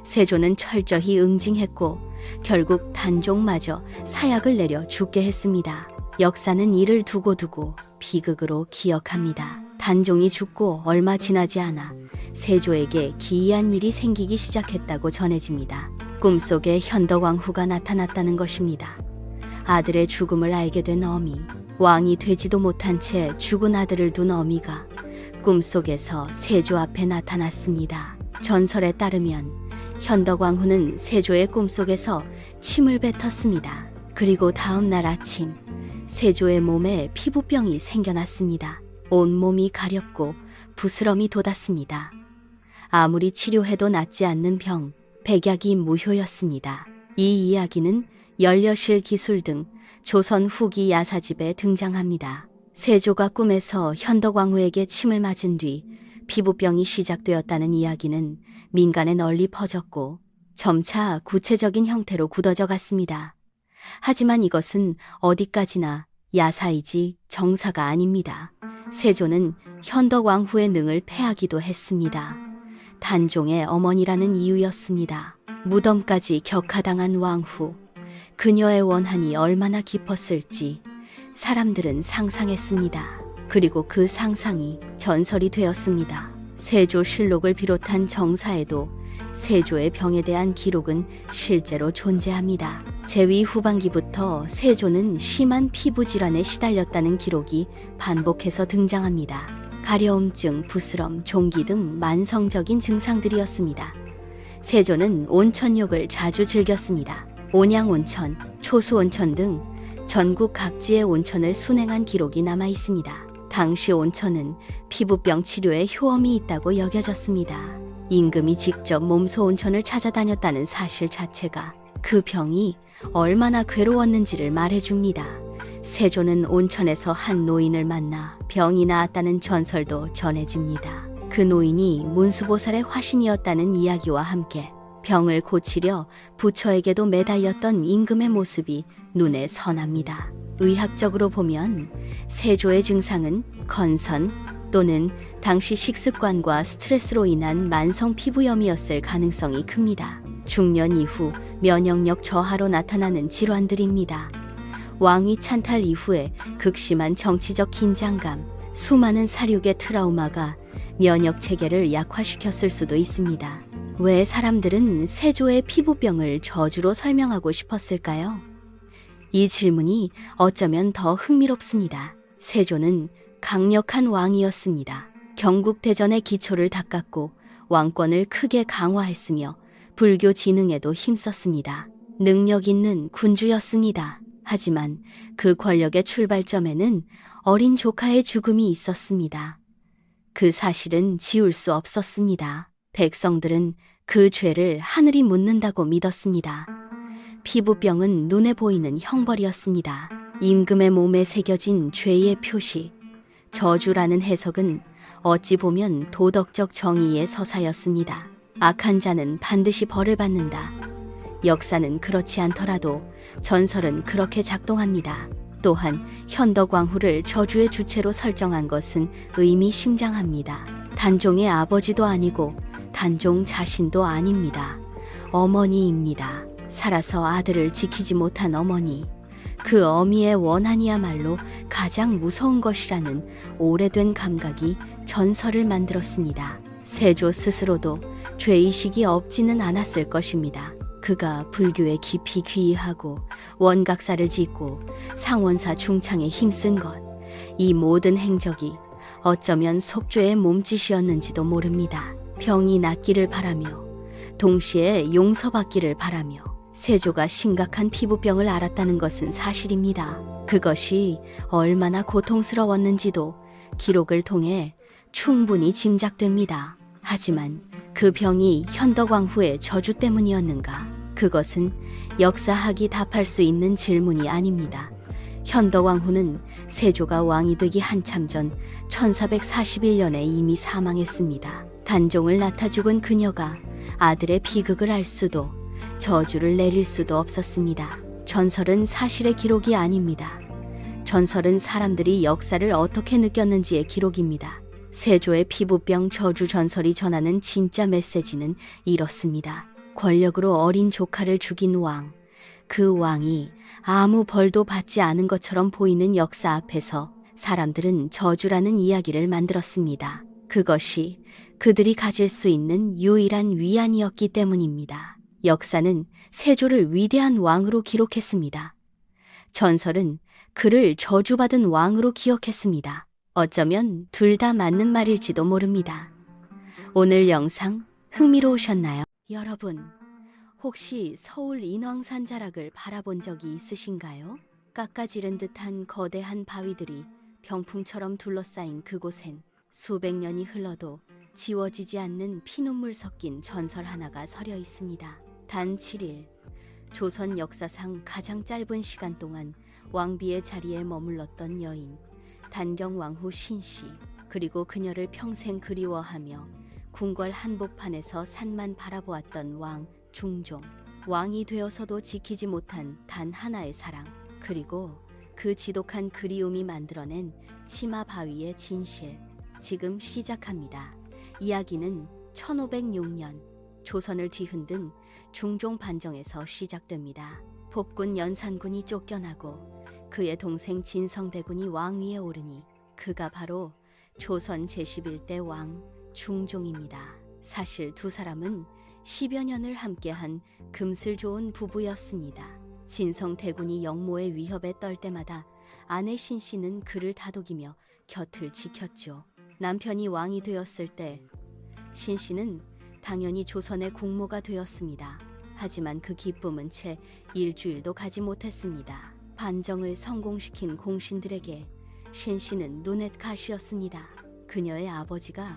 Speaker 1: 세조는 철저히 응징했고 결국 단종마저 사약을 내려 죽게 했습니다. 역사는 이를 두고두고 비극으로 기억합니다. 단종이 죽고 얼마 지나지 않아 세조에게 기이한 일이 생기기 시작했다고 전해집니다. 꿈속에 현덕왕후가 나타났다는 것입니다. 아들의 죽음을 알게 된 어미, 왕이 되지도 못한 채 죽은 아들을 둔 어미가 꿈속에서 세조 앞에 나타났습니다. 전설에 따르면 현덕왕후는 세조의 꿈속에서 침을 뱉었습니다. 그리고 다음 날 아침 세조의 몸에 피부병이 생겨났습니다. 온몸이 가렵고 부스럼이 돋았습니다. 아무리 치료해도 낫지 않는 병, 백약이 무효였습니다. 이 이야기는 연려실 기술 등 조선 후기 야사집에 등장합니다. 세조가 꿈에서 현덕왕후에게 침을 맞은 뒤 피부병이 시작되었다는 이야기는 민간에 널리 퍼졌고 점차 구체적인 형태로 굳어져 갔습니다. 하지만 이것은 어디까지나 야사이지 정사가 아닙니다. 세조는 현덕왕후의 능을 패하기도 했습니다. 단종의 어머니라는 이유였습니다. 무덤까지 격하당한 왕후, 그녀의 원한이 얼마나 깊었을지 사람들은 상상했습니다. 그리고 그 상상이 전설이 되었습니다. 세조실록을 비롯한 정사에도 세조의 병에 대한 기록은 실제로 존재합니다. 제위 후반기부터 세조는 심한 피부 질환에 시달렸다는 기록이 반복해서 등장합니다. 가려움증, 부스럼, 종기 등 만성적인 증상들이었습니다. 세조는 온천욕을 자주 즐겼습니다. 온양온천, 초수온천 등 전국 각지의 온천을 순행한 기록이 남아 있습니다. 당시 온천은 피부병 치료에 효험이 있다고 여겨졌습니다. 임금이 직접 몸소 온천을 찾아다녔다는 사실 자체가 그 병이 얼마나 괴로웠는지를 말해줍니다. 세조는 온천에서 한 노인을 만나 병이 나았다는 전설도 전해집니다. 그 노인이 문수보살의 화신이었다는 이야기와 함께 병을 고치려 부처에게도 매달렸던 임금의 모습이 눈에 선합니다. 의학적으로 보면 세조의 증상은 건선 또는 당시 식습관과 스트레스로 인한 만성 피부염이었을 가능성이 큽니다. 중년 이후 면역력 저하로 나타나는 질환들입니다. 왕위 찬탈 이후에 극심한 정치적 긴장감, 수많은 사륙의 트라우마가 면역 체계를 약화시켰을 수도 있습니다. 왜 사람들은 세조의 피부병을 저주로 설명하고 싶었을까요? 이 질문이 어쩌면 더 흥미롭습니다. 세조는 강력한 왕이었습니다. 경국대전의 기초를 닦았고 왕권을 크게 강화했으며 불교 진흥에도 힘썼습니다. 능력 있는 군주였습니다. 하지만 그 권력의 출발점에는 어린 조카의 죽음이 있었습니다. 그 사실은 지울 수 없었습니다. 백성들은 그 죄를 하늘이 묻는다고 믿었습니다. 피부병은 눈에 보이는 형벌이었습니다. 임금의 몸에 새겨진 죄의 표시, 저주라는 해석은 어찌 보면 도덕적 정의의 서사였습니다. 악한 자는 반드시 벌을 받는다. 역사는 그렇지 않더라도 전설은 그렇게 작동합니다. 또한 현덕왕후를 저주의 주체로 설정한 것은 의미심장합니다. 단종의 아버지도 아니고 단종 자신도 아닙니다. 어머니입니다. 살아서 아들을 지키지 못한 어머니. 그 어미의 원한이야말로 가장 무서운 것이라는 오래된 감각이 전설을 만들었습니다. 세조 스스로도 죄의식이 없지는 않았을 것입니다. 그가 불교에 깊이 귀의하고 원각사를 짓고 상원사 중창에 힘쓴 것, 이 모든 행적이 어쩌면 속죄의 몸짓이었는지도 모릅니다. 병이 낫기를 바라며 동시에 용서받기를 바라며 세조가 심각한 피부병을 앓았다는 것은 사실입니다. 그것이 얼마나 고통스러웠는지도 기록을 통해 충분히 짐작됩니다. 하지만 그 병이 현덕왕후의 저주 때문이었는가? 그것은 역사학이 답할 수 있는 질문이 아닙니다. 현덕왕후는 세조가 왕이 되기 한참 전 1441년에 이미 사망했습니다. 단종을 낳다 죽은 그녀가 아들의 비극을 알 수도 저주를 내릴 수도 없었습니다. 전설은 사실의 기록이 아닙니다. 전설은 사람들이 역사를 어떻게 느꼈는지의 기록입니다. 세조의 피부병 저주 전설이 전하는 진짜 메시지는 이렇습니다. 권력으로 어린 조카를 죽인 왕, 그 왕이 아무 벌도 받지 않은 것처럼 보이는 역사 앞에서 사람들은 저주라는 이야기를 만들었습니다. 그것이 그들이 가질 수 있는 유일한 위안이었기 때문입니다. 역사는 세조를 위대한 왕으로 기록했습니다. 전설은 그를 저주받은 왕으로 기억했습니다. 어쩌면 둘 다 맞는 말일지도 모릅니다. 오늘 영상 흥미로우셨나요? 여러분, 혹시 서울 인왕산 자락을 바라본 적이 있으신가요? 깎아지른 듯한 거대한 바위들이 병풍처럼 둘러싸인 그곳엔 수백 년이 흘러도 지워지지 않는 피눈물 섞인 전설 하나가 서려 있습니다. 단 7일, 조선 역사상 가장 짧은 시간 동안 왕비의 자리에 머물렀던 여인, 단경왕후 신씨. 그리고 그녀를 평생 그리워하며 궁궐 한복판에서 산만 바라보았던 왕 중종. 왕이 되어서도 지키지 못한 단 하나의 사랑, 그리고 그 지독한 그리움이 만들어낸 치마 바위의 진실. 지금 시작합니다. 이야기는 1506년 조선을 뒤흔든 중종 반정에서 시작됩니다. 복군 연산군이 쫓겨나고 그의 동생 진성대군이 왕위에 오르니 그가 바로 조선 제11대 왕 중종입니다. 사실 두 사람은 10여 년을 함께한 금슬 좋은 부부였습니다. 진성대군이 영모의 위협에 떨 때마다 아내 신씨는 그를 다독이며 곁을 지켰죠. 남편이 왕이 되었을 때 신씨는 당연히 조선의 국모가 되었습니다. 하지만 그 기쁨은 채 일주일도 가지 못했습니다. 반정을 성공시킨 공신들에게 신씨는 눈엣 가시였습니다. 그녀의 아버지가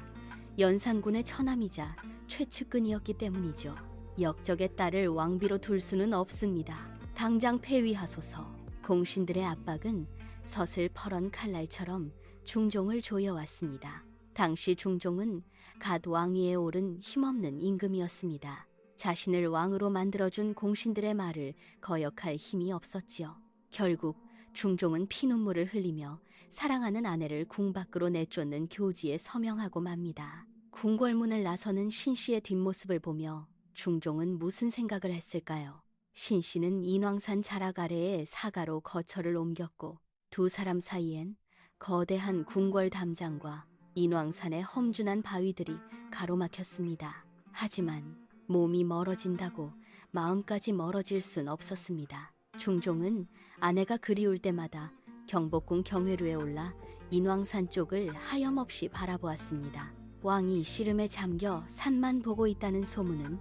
Speaker 1: 연산군의 처남이자 최측근이었기 때문이죠. 역적의 딸을 왕비로 둘 수는 없습니다. 당장 폐위하소서. 공신들의 압박은 서슬퍼런 칼날처럼 중종을 조여왔습니다. 당시 중종은 갓 왕위에 오른 힘없는 임금이었습니다. 자신을 왕으로 만들어준 공신들의 말을 거역할 힘이 없었지요. 결국 중종은 피눈물을 흘리며 사랑하는 아내를 궁 밖으로 내쫓는 교지에 서명하고 맙니다. 궁궐문을 나서는 신씨의 뒷모습을 보며 중종은 무슨 생각을 했을까요? 신씨는 인왕산 자락 아래에 사가로 거처를 옮겼고 두 사람 사이엔 거대한 궁궐 담장과 인왕산의 험준한 바위들이 가로막혔습니다. 하지만 몸이 멀어진다고 마음까지 멀어질 순 없었습니다. 중종은 아내가 그리울 때마다 경복궁 경회루에 올라 인왕산 쪽을 하염없이 바라보았습니다. 왕이 시름에 잠겨 산만 보고 있다는 소문은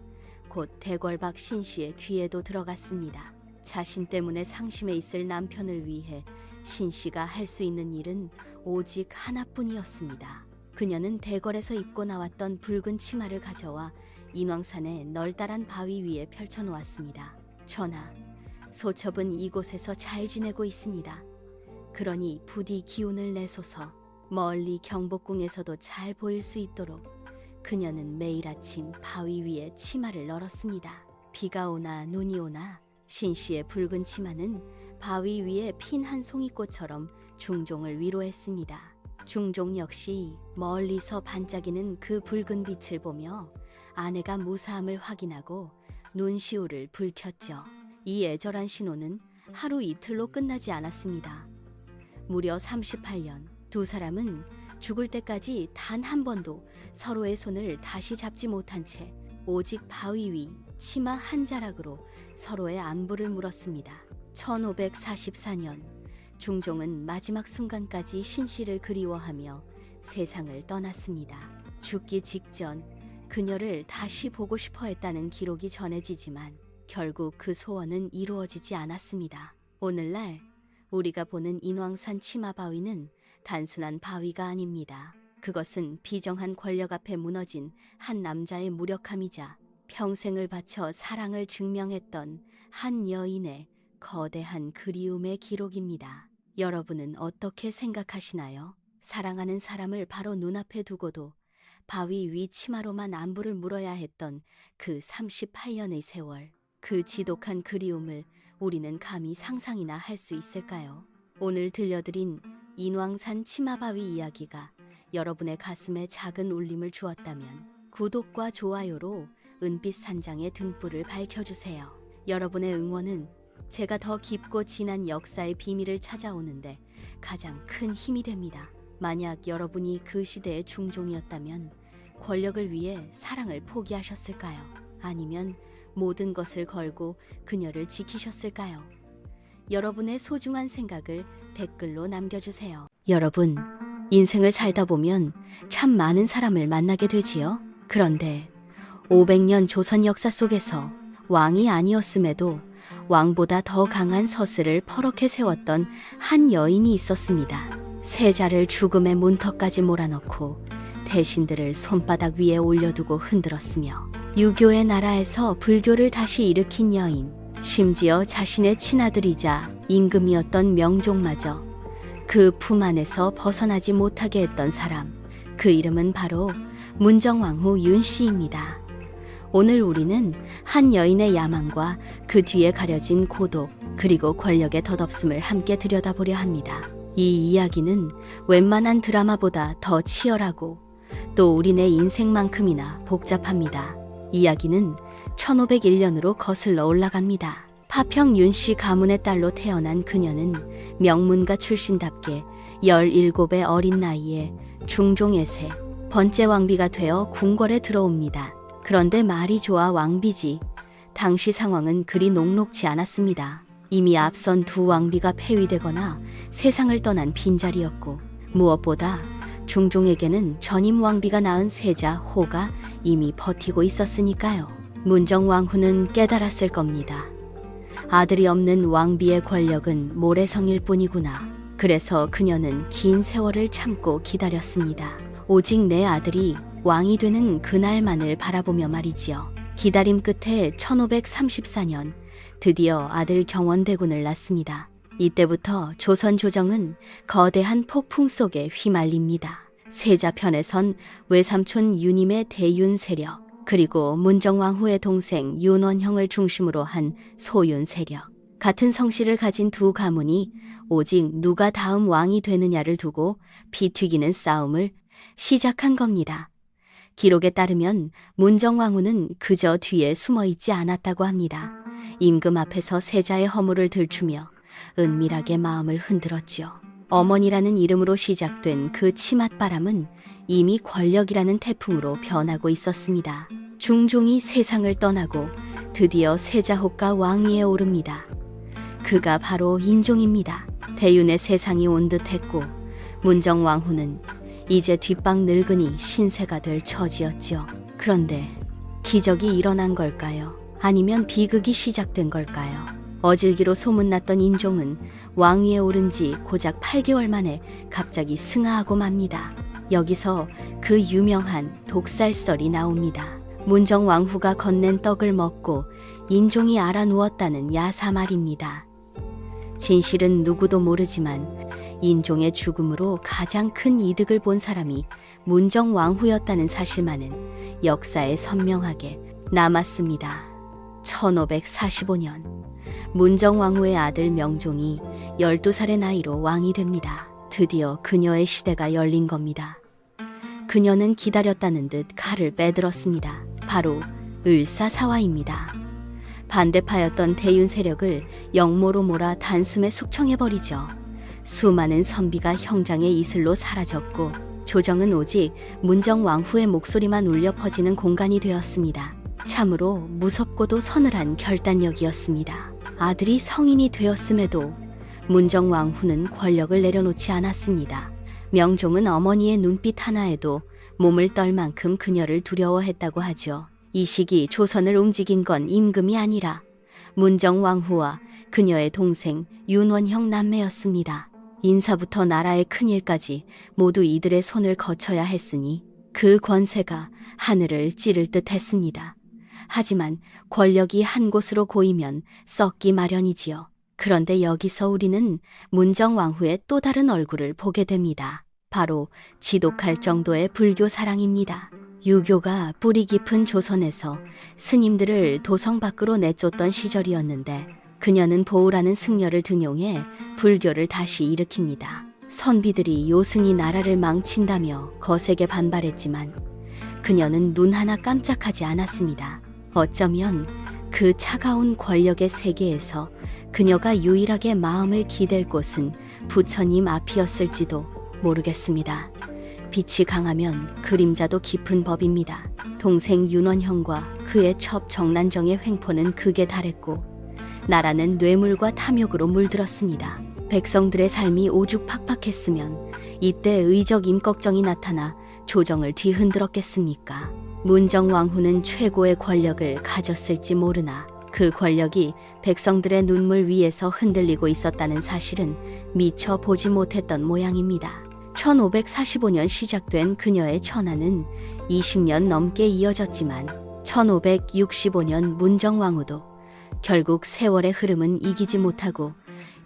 Speaker 1: 곧 대궐박 신씨의 귀에도 들어갔습니다. 자신 때문에 상심해 있을 남편을 위해 신씨가 할 수 있는 일은 오직 하나뿐이었습니다. 그녀는 대궐에서 입고 나왔던 붉은 치마를 가져와 인왕산의 널따란 바위 위에 펼쳐놓았습니다. 전하, 소첩은 이곳에서 잘 지내고 있습니다. 그러니 부디 기운을 내소서. 멀리 경복궁에서도 잘 보일 수 있도록 그녀는 매일 아침 바위 위에 치마를 널었습니다. 비가 오나 눈이 오나 신씨의 붉은 치마는 바위 위에 핀 한 송이꽃처럼 중종을 위로했습니다. 중종 역시 멀리서 반짝이는 그 붉은 빛을 보며 아내가 무사함을 확인하고 눈시울을 붉혔죠. 이 애절한 신호는 하루 이틀로 끝나지 않았습니다. 무려 38년, 두 사람은 죽을 때까지 단 한 번도 서로의 손을 다시 잡지 못한 채 오직 바위 위 치마 한 자락으로 서로의 안부를 물었습니다. 1544년 중종은 마지막 순간까지 신씨를 그리워하며 세상을 떠났습니다. 죽기 직전 그녀를 다시 보고 싶어 했다는 기록이 전해지지만 결국 그 소원은 이루어지지 않았습니다. 오늘날 우리가 보는 인왕산 치마 바위는 단순한 바위가 아닙니다. 그것은 비정한 권력 앞에 무너진 한 남자의 무력함이자 평생을 바쳐 사랑을 증명했던 한 여인의 거대한 그리움의 기록입니다. 여러분은 어떻게 생각하시나요? 사랑하는 사람을 바로 눈앞에 두고도 바위 위 치마로만 안부를 물어야 했던 그 38년의 세월, 그 지독한 그리움을 우리는 감히 상상이나 할 수 있을까요? 오늘 들려드린 인왕산 치마바위 이야기가 여러분의 가슴에 작은 울림을 주었다면 구독과 좋아요로 은빛 산장의 등불을 밝혀주세요. 여러분의 응원은 제가 더 깊고 진한 역사의 비밀을 찾아오는데 가장 큰 힘이 됩니다. 만약 여러분이 그 시대의 중종이었다면 권력을 위해 사랑을 포기하셨을까요? 아니면 모든 것을 걸고 그녀를 지키셨을까요? 여러분의 소중한 생각을 댓글로 남겨주세요. 여러분, 인생을 살다 보면 참 많은 사람을 만나게 되지요. 그런데 500년 조선 역사 속에서 왕이 아니었음에도 왕보다 더 강한 서슬을 퍼렇게 세웠던 한 여인이 있었습니다. 세자를 죽음의 문턱까지 몰아넣고 대신들을 손바닥 위에 올려두고 흔들었으며 유교의 나라에서 불교를 다시 일으킨 여인, 심지어 자신의 친아들이자 임금이었던 명종마저 그 품 안에서 벗어나지 못하게 했던 사람, 그 이름은 바로 문정왕후 윤씨입니다. 오늘 우리는 한 여인의 야망과 그 뒤에 가려진 고독, 그리고 권력의 덧없음을 함께 들여다보려 합니다. 이 이야기는 웬만한 드라마보다 더 치열하고 또 우리네 인생만큼이나 복잡합니다. 이야기는 1501년으로 거슬러 올라갑니다. 파평 윤씨 가문의 딸로 태어난 그녀는 명문가 출신답게 17의 어린 나이에 중종의 세 번째 왕비가 되어 궁궐에 들어옵니다. 그런데 말이 좋아 왕비지 당시 상황은 그리 녹록지 않았습니다. 이미 앞선 두 왕비가 폐위되거나 세상을 떠난 빈자리였고 무엇보다 중종에게는 전임 왕비가 낳은 세자 호가 이미 버티고 있었으니까요. 문정왕후는 깨달았을 겁니다. 아들이 없는 왕비의 권력은 모래성일 뿐이구나. 그래서 그녀는 긴 세월을 참고 기다렸습니다. 오직 내 아들이 왕이 되는 그날만을 바라보며 말이지요. 기다림 끝에 1534년 드디어 아들 경원대군을 낳습니다. 이때부터 조선 조정은 거대한 폭풍 속에 휘말립니다. 세자편에 선 외삼촌 윤임의 대윤 세력, 그리고 문정왕후의 동생 윤원형을 중심으로 한 소윤 세력, 같은 성씨를 가진 두 가문이 오직 누가 다음 왕이 되느냐를 두고 피 튀기는 싸움을 시작한 겁니다. 기록에 따르면 문정왕후는 그저 뒤에 숨어있지 않았다고 합니다. 임금 앞에서 세자의 허물을 들추며 은밀하게 마음을 흔들었지요. 어머니라는 이름으로 시작된 그 치맛바람은 이미 권력이라는 태풍으로 변하고 있었습니다. 중종이 세상을 떠나고 드디어 세자호가 왕위에 오릅니다. 그가 바로 인종입니다. 대윤의 세상이 온 듯했고 문정왕후는 이제 뒷방 늙은이 신세가 될 처지였지요. 그런데 기적이 일어난 걸까요? 아니면 비극이 시작된 걸까요? 어질기로 소문났던 인종은 왕위에 오른 지 고작 8개월 만에 갑자기 승하하고 맙니다. 여기서 그 유명한 독살설이 나옵니다. 문정왕후가 건넨 떡을 먹고 인종이 알아누웠다는 야사 말입니다. 진실은 누구도 모르지만 인종의 죽음으로 가장 큰 이득을 본 사람이 문정왕후였다는 사실만은 역사에 선명하게 남았습니다. 1545년 문정왕후의 아들 명종이 12살의 나이로 왕이 됩니다. 드디어 그녀의 시대가 열린 겁니다. 그녀는 기다렸다는 듯 칼을 빼들었습니다. 바로 을사사화입니다. 반대파였던 대윤 세력을 영모로 몰아 단숨에 숙청해버리죠. 수많은 선비가 형장의 이슬로 사라졌고 조정은 오직 문정왕후의 목소리만 울려 퍼지는 공간이 되었습니다. 참으로 무섭고도 서늘한 결단력이었습니다. 아들이 성인이 되었음에도 문정왕후는 권력을 내려놓지 않았습니다. 명종은 어머니의 눈빛 하나에도 몸을 떨 만큼 그녀를 두려워했다고 하죠. 이 시기 조선을 움직인 건 임금이 아니라 문정왕후와 그녀의 동생 윤원형 남매였습니다. 인사부터 나라의 큰일까지 모두 이들의 손을 거쳐야 했으니 그 권세가 하늘을 찌를 듯 했습니다. 하지만 권력이 한 곳으로 고이면 썩기 마련이지요. 그런데 여기서 우리는 문정왕후의 또 다른 얼굴을 보게 됩니다. 바로 지독할 정도의 불교 사랑입니다. 유교가 뿌리 깊은 조선에서 스님들을 도성 밖으로 내쫓던 시절이었는데 그녀는 보우라는 승려를 등용해 불교를 다시 일으킵니다. 선비들이 요승이 나라를 망친다며 거세게 반발했지만 그녀는 눈 하나 깜짝하지 않았습니다. 어쩌면 그 차가운 권력의 세계에서 그녀가 유일하게 마음을 기댈 곳은 부처님 앞이었을지도 모르겠습니다. 빛이 강하면 그림자도 깊은 법입니다. 동생 윤원형과 그의 첩 정난정의 횡포는 극에 달했고 나라는 뇌물과 탐욕으로 물들었습니다. 백성들의 삶이 오죽팍팍했으면 이때 의적 임꺽정이 나타나 조정을 뒤흔들었겠습니까? 문정왕후는 최고의 권력을 가졌을지 모르나 그 권력이 백성들의 눈물 위에서 흔들리고 있었다는 사실은 미처 보지 못했던 모양입니다. 1545년 시작된 그녀의 천하는 20년 넘게 이어졌지만 1565년 문정왕후도 결국 세월의 흐름은 이기지 못하고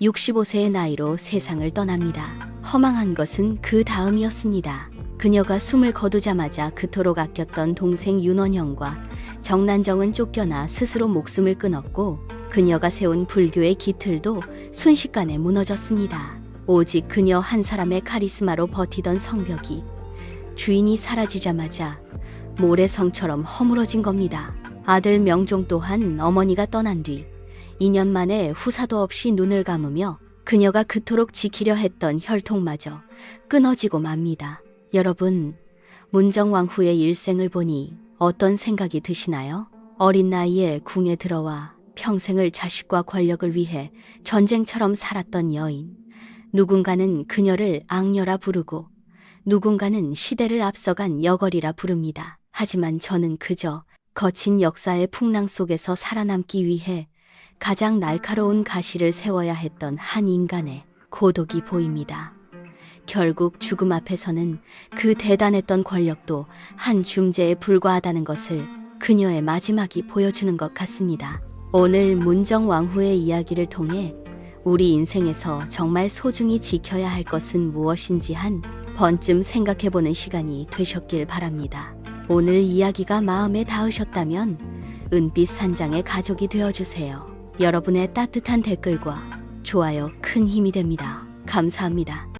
Speaker 1: 65세의 나이로 세상을 떠납니다. 허망한 것은 그 다음이었습니다. 그녀가 숨을 거두자마자 그토록 아꼈던 동생 윤원형과 정난정은 쫓겨나 스스로 목숨을 끊었고 그녀가 세운 불교의 기틀도 순식간에 무너졌습니다. 오직 그녀 한 사람의 카리스마로 버티던 성벽이 주인이 사라지자마자 모래성처럼 허물어진 겁니다. 아들 명종 또한 어머니가 떠난 뒤 2년 만에 후사도 없이 눈을 감으며 그녀가 그토록 지키려 했던 혈통마저 끊어지고 맙니다. 여러분, 문정왕후의 일생을 보니 어떤 생각이 드시나요? 어린 나이에 궁에 들어와 평생을 자식과 권력을 위해 전쟁처럼 살았던 여인. 누군가는 그녀를 악녀라 부르고 누군가는 시대를 앞서간 여걸이라 부릅니다. 하지만 저는 그저 거친 역사의 풍랑 속에서 살아남기 위해 가장 날카로운 가시를 세워야 했던 한 인간의 고독이 보입니다. 결국 죽음 앞에서는 그 대단했던 권력도 한 중재에 불과하다는 것을 그녀의 마지막이 보여주는 것 같습니다. 오늘 문정왕후의 이야기를 통해 우리 인생에서 정말 소중히 지켜야 할 것은 무엇인지 한 번쯤 생각해보는 시간이 되셨길 바랍니다. 오늘 이야기가 마음에 닿으셨다면 은빛 산장의 가족이 되어주세요. 여러분의 따뜻한 댓글과 좋아요 큰 힘이 됩니다. 감사합니다.